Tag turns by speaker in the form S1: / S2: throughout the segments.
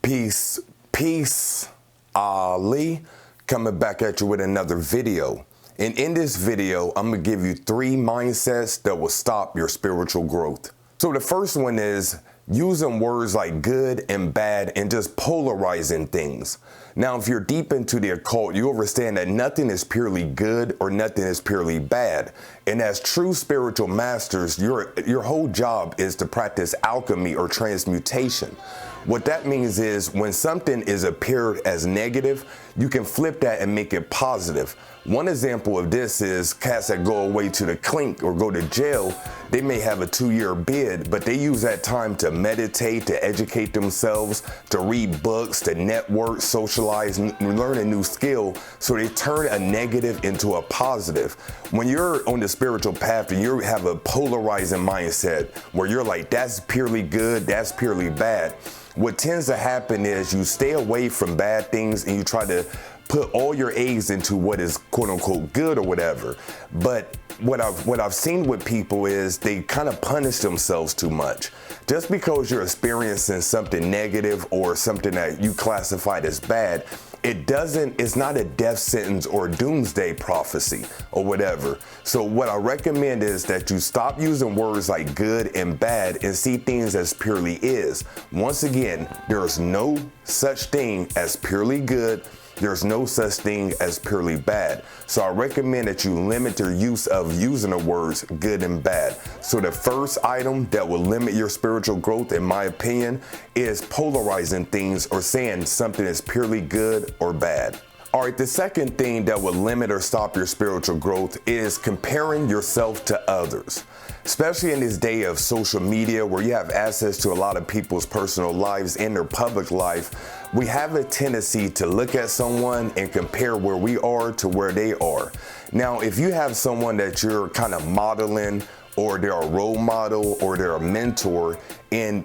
S1: Peace, peace, Ali, coming back at you with another video. And in this video, I'm gonna give you 3 mindsets that will stop your spiritual growth. So the first one is using words like good and bad and just polarizing things. Now, if you're deep into the occult, you understand that nothing is purely good or nothing is purely bad. And as true spiritual masters, your whole job is to practice alchemy or transmutation. What that means is when something is appeared as negative, you can flip that and make it positive. One example of this is cats that go away to the clink or go to jail. They may have a 2-year bid, but they use that time to meditate, to educate themselves, to read books, to network, socialize, learn a new skill. So they turn a negative into a positive. When you're on the spiritual path and you have a polarizing mindset where you're like, that's purely good, that's purely bad, what tends to happen is you stay away from bad things and you try to put all your eggs into what is quote unquote good or whatever. But what I've seen with people is they kind of punish themselves too much. Just because you're experiencing something negative or something that you classified as bad, it's not a death sentence or doomsday prophecy or whatever. So what I recommend is that you stop using words like good and bad and see things as purely is. Once again, there's no such thing as purely good. There's no such thing as purely bad. So I recommend that you limit your use of using the words good and bad. So the first item that will limit your spiritual growth, in my opinion, is polarizing things or saying something is purely good or bad. All right, the second thing that will limit or stop your spiritual growth is comparing yourself to others. Especially in this day of social media where you have access to a lot of people's personal lives and their public life, we have a tendency to look at someone and compare where we are to where they are. Now, if you have someone that you're kind of modeling, or they're a role model, or they're a mentor, and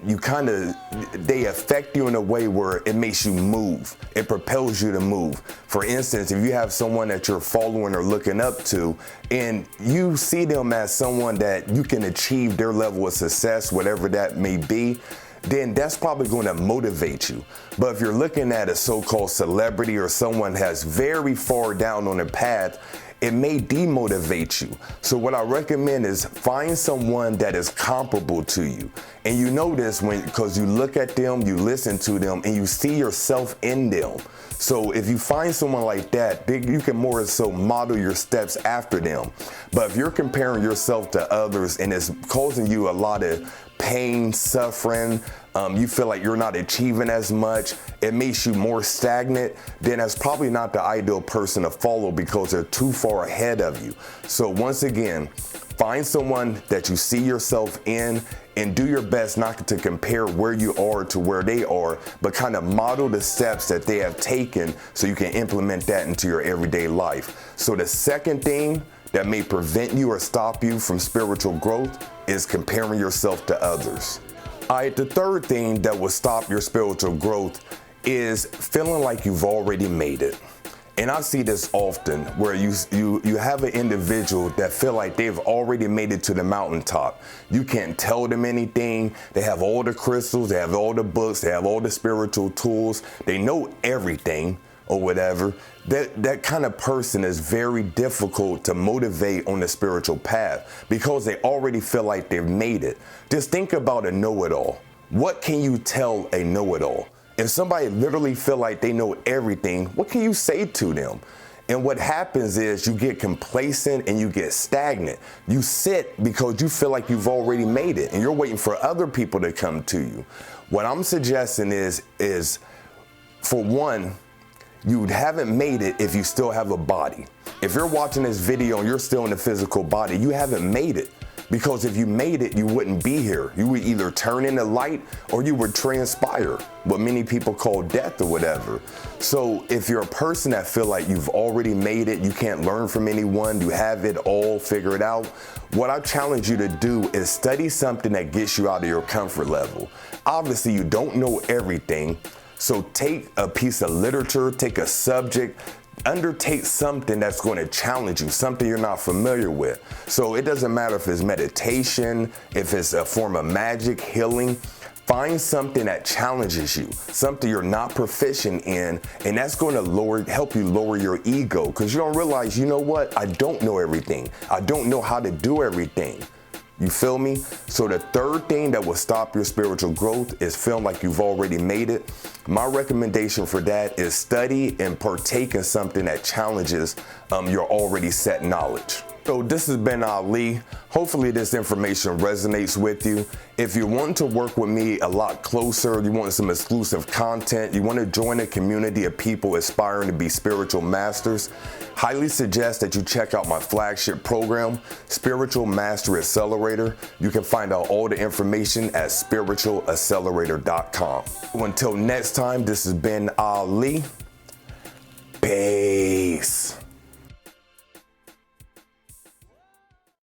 S1: they affect you in a way where it makes you move. It propels you to move. For instance, if you have someone that you're following or looking up to, and you see them as someone that you can achieve their level of success, whatever that may be, then that's probably going to motivate you. But if you're looking at a so-called celebrity or someone that's very far down on the path, it may demotivate you. So what I recommend is find someone that is comparable to you. And you know this because you look at them, you listen to them, and you see yourself in them. So if you find someone like that, you can more so model your steps after them. But if you're comparing yourself to others and it's causing you a lot of pain, suffering, you feel like you're not achieving as much, it makes you more stagnant, then that's probably not the ideal person to follow because they're too far ahead of you. So once again, find someone that you see yourself in and do your best not to compare where you are to where they are, but kind of model the steps that they have taken so you can implement that into your everyday life. So the second thing that may prevent you or stop you from spiritual growth is comparing yourself to others. All right, the third thing that will stop your spiritual growth is feeling like you've already made it. And I see this often where you have an individual that feel like they've already made it to the mountaintop. You can't tell them anything. They have all the crystals, they have all the books, they have all the spiritual tools. They know everything or whatever. That kind of person is very difficult to motivate on the spiritual path because they already feel like they've made it. Just think about a know-it-all. What can you tell a know-it-all? If somebody literally feel like they know everything, what can you say to them? And what happens is you get complacent and you get stagnant. You sit because you feel like you've already made it and you're waiting for other people to come to you. What I'm suggesting is for one, you haven't made it if you still have a body. If you're watching this video and you're still in the physical body, you haven't made it. Because if you made it, you wouldn't be here. You would either turn into light or you would transpire, what many people call death or whatever. So if you're a person that feel like you've already made it, you can't learn from anyone, you have it all figured out, what I challenge you to do is study something that gets you out of your comfort level. Obviously, you don't know everything. So take a piece of literature, take a subject, undertake something that's going to challenge you, something you're not familiar with. So it doesn't matter if it's meditation, if it's a form of magic, healing. Find something that challenges you, something you're not proficient in, and that's going to help you lower your ego, because you don't realize, you know what, I don't know everything. I don't know how to do everything. You feel me? So the third thing that will stop your spiritual growth is feeling like you've already made it. My recommendation for that is study and partake in something that challenges your already set knowledge. So this has been Ali. Hopefully this information resonates with you. If you want to work with me a lot closer, you want some exclusive content, you want to join a community of people aspiring to be spiritual masters, highly suggest that you check out my flagship program, Spiritual Mastery Accelerator. You can find out all the information at spiritualaccelerator.com. Until next time, this has been Ali. Peace.